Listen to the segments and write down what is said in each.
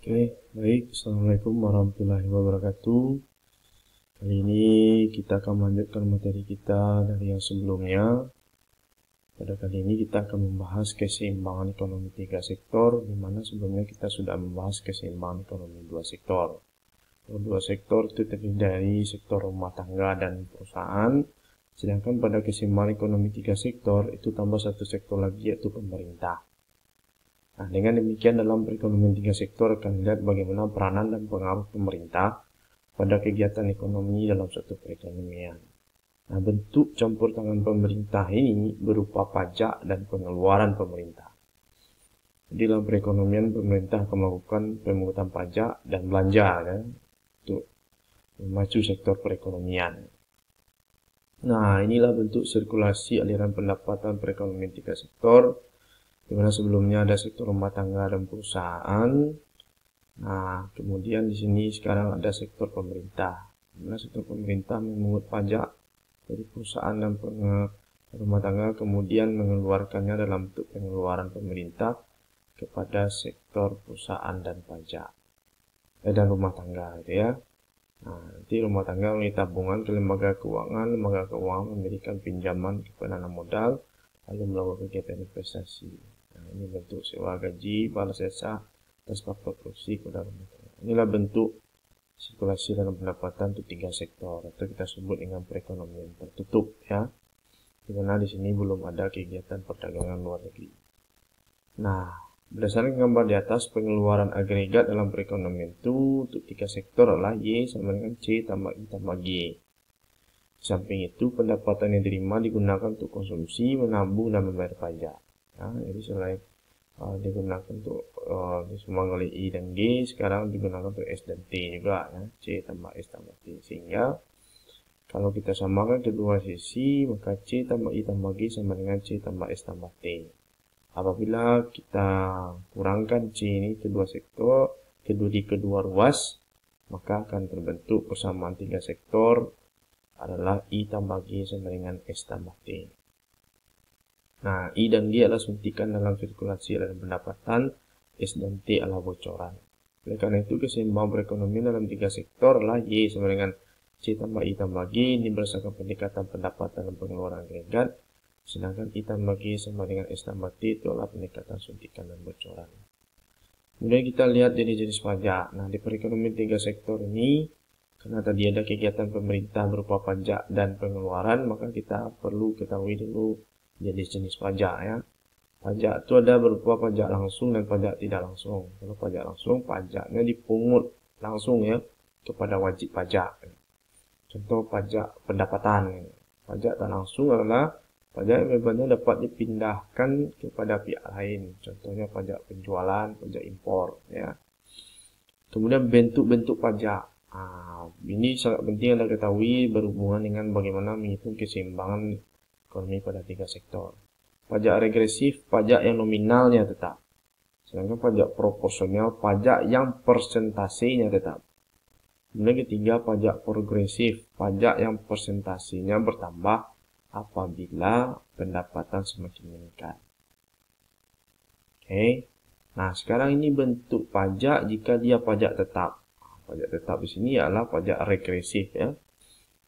Oke, baik. Assalamualaikum warahmatullahi wabarakatuh. Kali ini kita akan melanjutkan materi kita dari yang sebelumnya. Pada kali ini kita akan membahas keseimbangan ekonomi 3 sektor, di mana sebelumnya kita sudah membahas keseimbangan ekonomi 2 sektor. Dua sektor itu terdiri dari sektor rumah tangga dan perusahaan, sedangkan pada keseimbangan ekonomi 3 sektor itu tambah satu sektor lagi yaitu pemerintah. Nah, dengan demikian dalam perekonomian 3 sektor akan lihat bagaimana peranan dan pengaruh pemerintah pada kegiatan ekonomi dalam suatu perekonomian. Nah, bentuk campur tangan pemerintah ini berupa pajak dan pengeluaran pemerintah. Jadi dalam perekonomian pemerintah akan melakukan pemungutan pajak dan belanja untuk memacu sektor perekonomian. Nah, inilah bentuk sirkulasi aliran pendapatan perekonomian 3 sektor. Di mana sebelumnya ada sektor rumah tangga dan perusahaan. Nah, kemudian di sini sekarang ada sektor pemerintah. Di mana sektor pemerintah memungut pajak dari perusahaan dan rumah tangga, kemudian mengeluarkannya dalam bentuk pengeluaran pemerintah kepada sektor perusahaan dan pajak dan rumah tangga, gitu ya. Nah, nanti rumah tangga melalui tabungan ke lembaga keuangan memberikan pinjaman ke penanam modal, lalu melakukan kegiatan investasi. Nah, ini bentuk sewa gaji, balas jasa, atas faktor produksi kepada rumah tangga. Inilah bentuk sirkulasi dalam pendapatan untuk 3 sektor, atau kita sebut dengan perekonomian tertutup, ya. Karena di sini belum ada kegiatan perdagangan luar negeri. Nah, berdasarkan gambar di atas, pengeluaran agregat dalam perekonomian itu untuk 3 sektor adalah Y sama dengan C tambah I tambah G. Di samping itu, pendapatan yang diterima digunakan untuk konsumsi, menabung, dan membayar pajak. Ya, jadi selain digunakan untuk disumbang oleh I dan G, sekarang digunakan untuk S dan T juga, ya. C tambah S tambah T. Sehingga kalau kita samakan kedua sisi, maka C tambah I tambah G sama dengan C tambah S tambah T. Apabila kita kurangkan C ini kedua sektor, di kedua ruas, maka akan terbentuk persamaan 3 sektor adalah I tambah G sama dengan S tambah T. Nah, I dan G adalah suntikan dalam sirkulasi dalam pendapatan, S dan T adalah bocoran. Oleh karena itu, keseimbangan perekonomian dalam 3 sektor adalah Y sama dengan C tambah I tambah G, ini berdasarkan pendekatan pendapatan dan pengeluaran agregat, sedangkan I tambah G sama dengan S tambah T itu adalah pendekatan suntikan dan bocoran. Kemudian kita lihat jenis-jenis pajak. Nah, di perekonomian 3 sektor ini, karena tadi ada kegiatan pemerintah berupa pajak dan pengeluaran, maka kita perlu ketahui dulu jenis-jenis pajak, ya. Pajak itu ada berupa pajak langsung dan pajak tidak langsung. Kalau pajak langsung, pajaknya dipungut langsung, ya, kepada wajib pajak. Contoh pajak pendapatan. Pajak tak langsung adalah pajak yang bebannya dapat dipindahkan kepada pihak lain. Contohnya pajak penjualan, pajak impor, ya. Kemudian bentuk-bentuk pajak. Ini sangat penting Anda ketahui berhubungan dengan bagaimana menghitung keseimbangan ekonomi pada 3 sektor. Pajak regresif, pajak yang nominalnya tetap. Sedangkan pajak proporsional, pajak yang persentasenya tetap. Kemudian ketiga, pajak progresif, pajak yang persentasenya bertambah apabila pendapatan semakin meningkat. Oke. Nah, sekarang ini bentuk pajak jika dia pajak tetap. Pajak tetap di sini adalah pajak regresif, ya.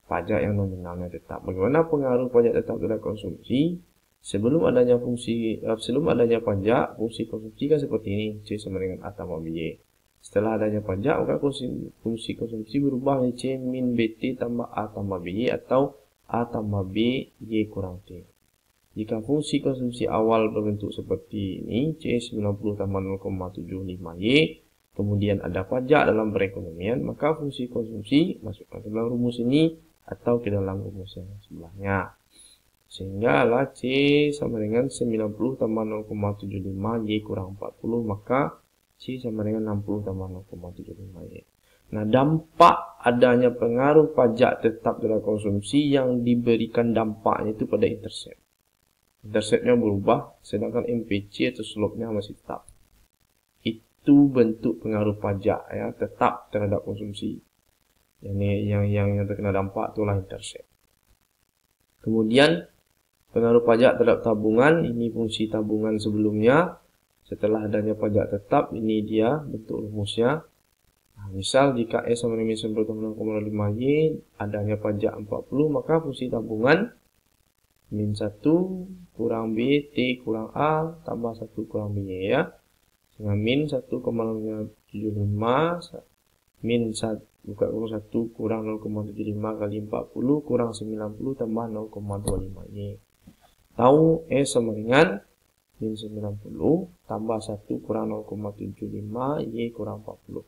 Pajak yang nominalnya tetap. Bagaimana pengaruh pajak tetap terhadap konsumsi? Sebelum adanya pajak, fungsi konsumsi kan seperti ini, C sama dengan A tambah B. Setelah adanya pajak, maka fungsi konsumsi berubah menjadi C min BT tambah A tambah B atau A tambah B, Y kurang T. Jika fungsi konsumsi awal berbentuk seperti ini, C 90 tambah 0,75Y, kemudian ada pajak dalam perekonomian, maka fungsi konsumsi masukkan ke dalam rumus ini atau ke dalam rumus yang sebelahnya. Sehingga adalah C sama dengan 90 tambah 0,75Y kurang 40, maka C sama dengan 60 tambah 0,75Y. Nah, dampak adanya pengaruh pajak tetap terhadap konsumsi yang diberikan dampaknya itu pada intercept. Interceptnya berubah, sedangkan MPC atau slope-nya masih tetap. Itu bentuk pengaruh pajak, ya, tetap terhadap konsumsi. Yang terkena dampak itulah intercept. Kemudian pengaruh pajak terhadap tabungan, ini fungsi tabungan sebelumnya. Setelah adanya pajak tetap, ini dia bentuk rumusnya. Nah, misal jika S sama dengan min 10 tambah 0,5Y, adanya pajak 40, maka fungsi tabungan min 1 kurang B, T kurang A, tambah 1 kurang B ya. Dengan min 1,75, min 1, buka kurung 1 kurang 0,75 kali 40 kurang 90 tambah 0,25Y. Tahu S sama dengan min 90 tambah 1 kurang 0,75 Y kurang 40.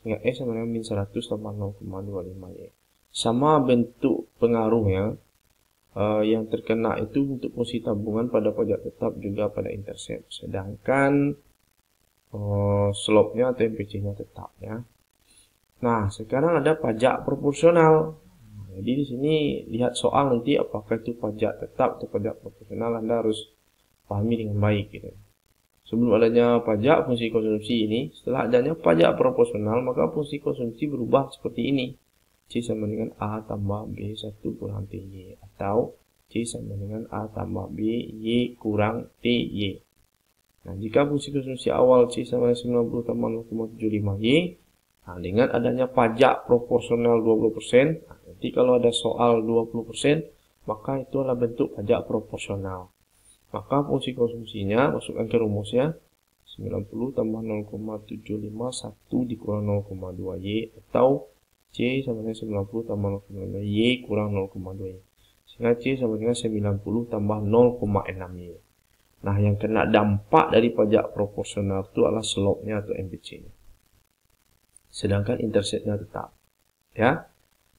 Sehingga S sama dengan min 100 tambah 0,25 Y. Sama bentuk pengaruhnya, yang terkena itu untuk fungsi tabungan pada pajak tetap juga pada intercept. Sedangkan slope-nya atau MPC-nya tetap ya. Nah, sekarang ada pajak proporsional. Jadi di sini lihat soal nanti apakah itu pajak tetap atau pajak proporsional, Anda harus pahami dengan baik gitu. Sebelum adanya pajak fungsi konsumsi ini, setelah adanya pajak proporsional, maka fungsi konsumsi berubah seperti ini. C sama dengan A tambah B 1 kurang TY, atau C sama dengan A tambah B Y kurang TY. Nah, jika fungsi konsumsi awal C sama dengan 90 tambah 0,75Y, nah, dengan adanya pajak proporsional 20%, nah, nanti kalau ada soal 20%, maka itu adalah bentuk pajak proporsional. Maka fungsi konsumsinya, masukkan ke rumusnya, 90 tambah 0,75, 1 dikurang 0,2Y, atau C sama dengan 90 tambah 0,2Y kurang 0,2Y. Sehingga C sama dengan 90 tambah 0,6Y. Nah, yang kena dampak dari pajak proporsional itu adalah slope-nya atau MPC-nya. Sedangkan intercept-nya tetap. Ya.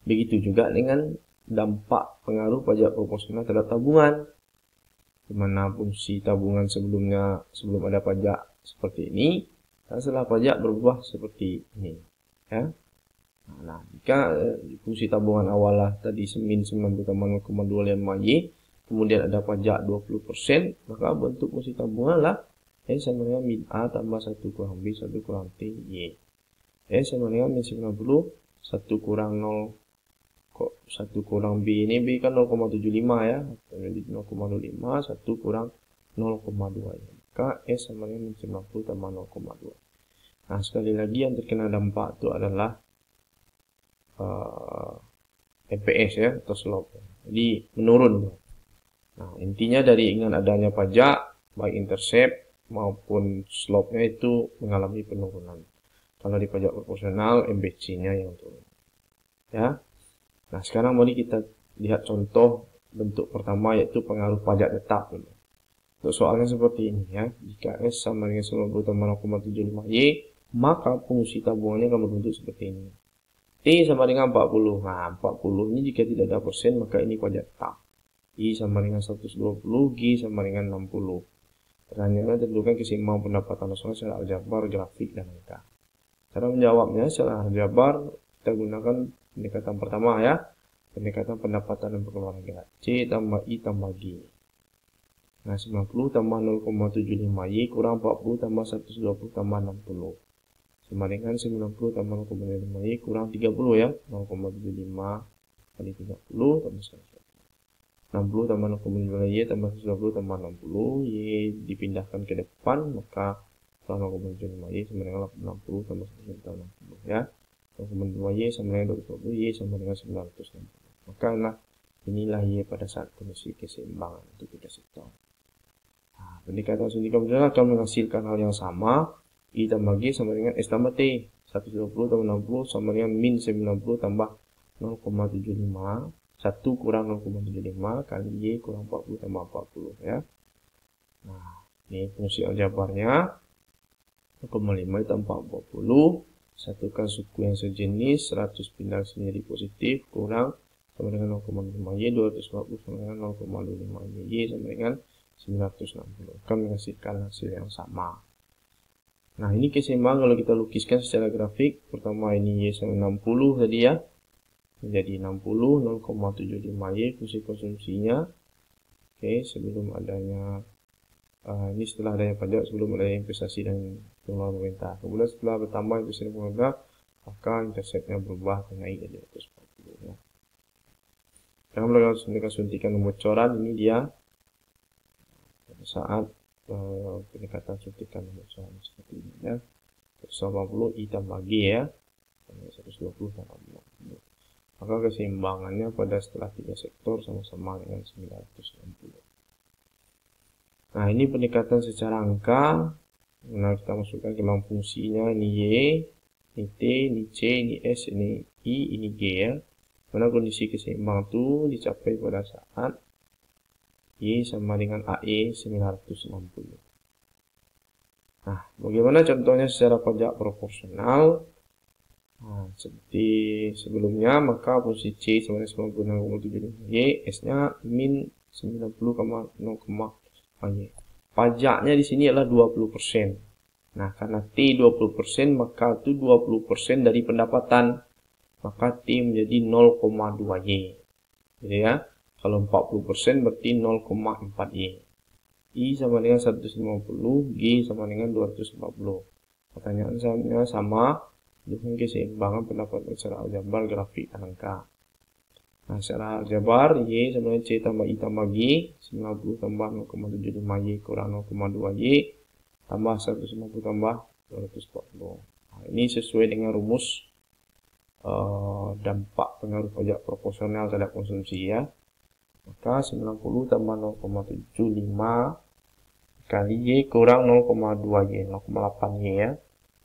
Begitu juga dengan dampak pengaruh pajak proporsional terhadap tabungan. Di mana fungsi tabungan sebelumnya, sebelum ada pajak seperti ini, dan setelah pajak berubah seperti ini. Ya. Nah, jika fungsi tabungan awal lah tadi min 90 tambah 0,25Y, kemudian ada pajak 20%, maka bentuk fungsi tabungan lah S sama dengan min A tambah 1 kurang B, 1 kurang T, Y. S sama dengan min 90, 1 kurang 0, kok 1 kurang B, ini B kan 0,75 ya, 0,25, 1 kurang 0,2 ya. Maka S sama dengan min 90 tambah 0,2. Nah, sekali lagi yang terkena dampak itu adalah MPS ya, atau slope. Jadi menurun. Nah, intinya dari dengan adanya pajak, baik intercept maupun slope-nya itu mengalami penurunan. Kalau di pajak proporsional, MPC-nya yang turun. Ya. Nah, sekarang mari kita lihat contoh bentuk pertama, yaitu pengaruh pajak tetap. Untuk soalnya seperti ini ya. Jika S sama dengan 90 tambah 0,75Y, maka fungsi tabungannya akan berbentuk seperti ini. T sama dengan 40. Nah, 40 ini jika tidak ada persen, maka ini pajak tetap. I sama dengan 120, G sama dengan 60. Pertanyaannya, tentukan keseimbangan pendapatan nasional secara aljabar, grafik, dan angka. Cara menjawabnya secara aljabar, kita gunakan pendekatan pertama ya. Pendekatan pendapatan dan pengeluaran. C tambah I tambah G. Nah, 90 tambah 0,75Y kurang 40 tambah 120 tambah 60. Sama dengan 90 tambah 0,5Y kurang 30 ya. 0,75 kali 30 tambah 120. 60 tambah 0,5Y tambah 120 tambah 60. Y dipindahkan ke depan, maka kurang 0,75Y sama dengan 60 tambah 120 tambah 60 ya. 0,5Y sama dengan 220, Y sama dengan 960. Maka inilah Y pada saat kondisi keseimbangan untuk kita tahu. Nah, pendekatan sindikal modal akan menghasilkan hal yang sama. I tambah G sama dengan S tambah T. 120 tambah 60 sama dengan min 90 tambah 0,75. 1 kurang 0,75 kali Y kurang 40 tambah 40 ya. Nah, ini fungsi aljabarnya. 0,5 tambah 40. Satukan suku yang sejenis, 100 pindah sendiri positif, kurang sama dengan 0,5Y, 240 sama dengan 0,25Y, sama dengan 960. Akan menghasilkan hasil yang sama. Nah, ini keseimbangan kalau kita lukiskan secara grafik. Pertama ini Y sama 60 tadi ya. Menjadi 60, 0,75Y fungsi konsumsinya. Oke, sebelum adanya ini setelah adanya pajak, sebelum adanya investasi dan pengeluaran pemerintah. Kemudian setelah bertambah investasi dan pemerintah, maka interceptnya berubah naik jadi 140 ya. Sekarang melakukan suntikan pembocoran, ini dia pada saat pendekatan suntikan bocoran seperti ini ya. 180 I tambah G ya, 120 tambah 50. Maka keseimbangannya pada setelah 3 sektor sama-sama dengan 960. Nah, ini pendekatan secara angka. Nah, kita masukkan ke dalam fungsinya. Ini Y, ini T, ini C, ini S, ini I, ini G ya. Mana kondisi keseimbangan itu dicapai pada saat Y sama dengan AE 960. Nah, bagaimana contohnya secara pajak proporsional? Nah, seperti sebelumnya, maka fungsi C sama dengan 96,75 Y, S-nya min 90,0, Y. Pajaknya di sini adalah 20%. Nah, karena T 20%, maka itu 20% dari pendapatan. Maka T menjadi 0,2 Y. Jadi ya, kalau 40% berarti 0,4 Y. I sama dengan 150, G sama dengan 240. Pertanyaannya sama, dengan keseimbangan pendapatan secara aljabar grafik angka. Nah, secara aljabar, Y sama dengan C tambah I tambah G, 90 tambah 0,75 Y kurang 0,2 Y, tambah 150 tambah 240. Nah, ini sesuai dengan rumus dampak pengaruh pajak proporsional terhadap konsumsi ya. Maka 90 tambah 0,75 kali Y kurang 0,2 Y, 0,8 Y ya.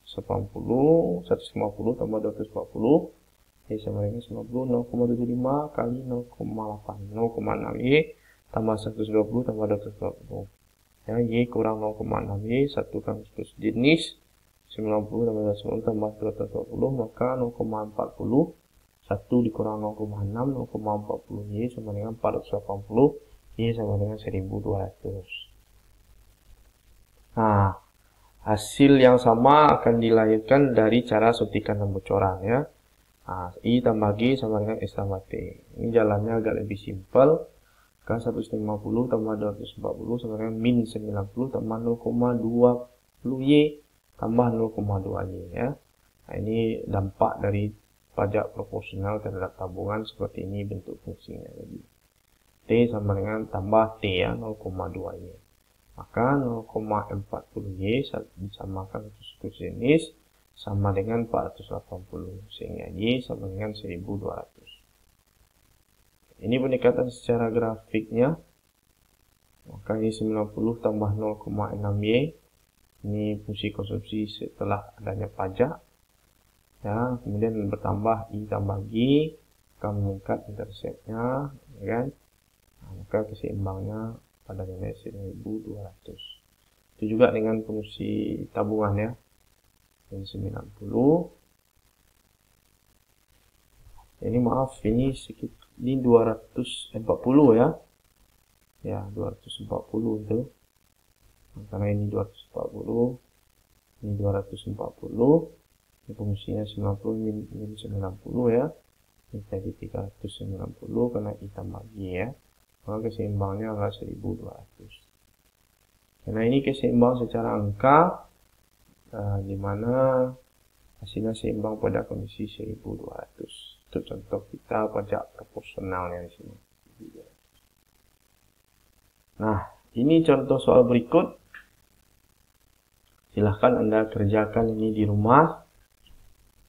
150 tambah 240 Y sama dengan 90, 0,75 kali 0,8, 0,6 Y tambah 120 tambah 240 ya, Y kurang 0,6 Y, satukan sejenis 90 tambah 240 tambah 240, maka 0,40, 1 dikurang 0,6, 0,40 Y sama dengan 480, Y sama dengan 1200. Nah, hasil yang sama akan dilahirkan dari cara suntikan dan bocoran ya. Nah, I tambah G sama dengan S tambah T. Ini jalannya agak lebih simpel. Kan 150 tambah 240 sama dengan min 90 tambah 0,20 Y tambah 0,2 Y ya. Nah, ini dampak dari pajak proporsional terhadap tabungan seperti ini bentuk fungsinya. Jadi T sama dengan tambah T ya, 0,2 Y. Maka 0,40 Y disamakan satu jenis sama dengan 480, sehingga Y sama dengan 1200. Ini pendekatan secara grafiknya. Maka Y 90 tambah 0,6 Y, ini fungsi konsumsi setelah adanya pajak ya. Kemudian bertambah I tambah G, akan meningkat interceptnya ya kan. Nah, maka keseimbangnya pada nilai 1200. Itu juga dengan fungsi tabungan ya. Ini 90. Ini maaf, ini 240 ya. Ya, 240 itu. Nah, karena ini 240, ini 240. Ini fungsinya 90 min 90 ya. Ini jadi 390 karena I tambah G ya. Maka keseimbangnya adalah 1200. Karena ini keseimbang secara angka, di mana hasilnya seimbang pada kondisi 1200. Itu contoh kita pajak proporsionalnya di sini. Nah, ini contoh soal berikut. Silahkan Anda kerjakan ini di rumah.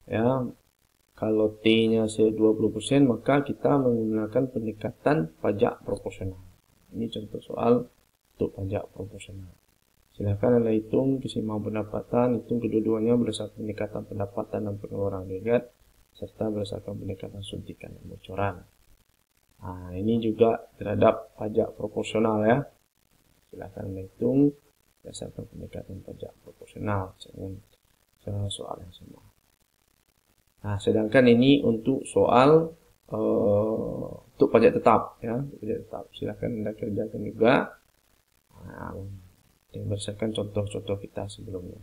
Ya, kalau T-nya 20%, maka kita menggunakan pendekatan pajak proporsional. Ini contoh soal untuk pajak proporsional. Silahkan Anda hitung keseimbangan pendapatan, hitung kedua-duanya berdasarkan pendekatan pendapatan dan pengeluaran agregat, serta berdasarkan pendekatan suntikan dan bocoran. Nah, ini juga terhadap pajak proporsional ya. Silahkan Anda hitung berdasarkan pendekatan pajak proporsional dengan soal yang sama. Nah, sedangkan ini untuk soal untuk pajak tetap ya, pajak tetap. Silahkan Anda kerjakan juga. Nah, yang berdasarkan contoh-contoh kita sebelumnya.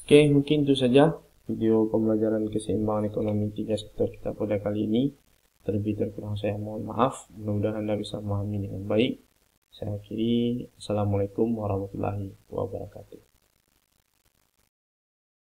Oke, mungkin itu saja video pembelajaran keseimbangan ekonomi 3 sektor kita pada kali ini. Terlebih terkurang saya mohon maaf. Mudah-mudahan Anda bisa memahami dengan baik. Saya akhiri. Assalamualaikum warahmatullahi wabarakatuh.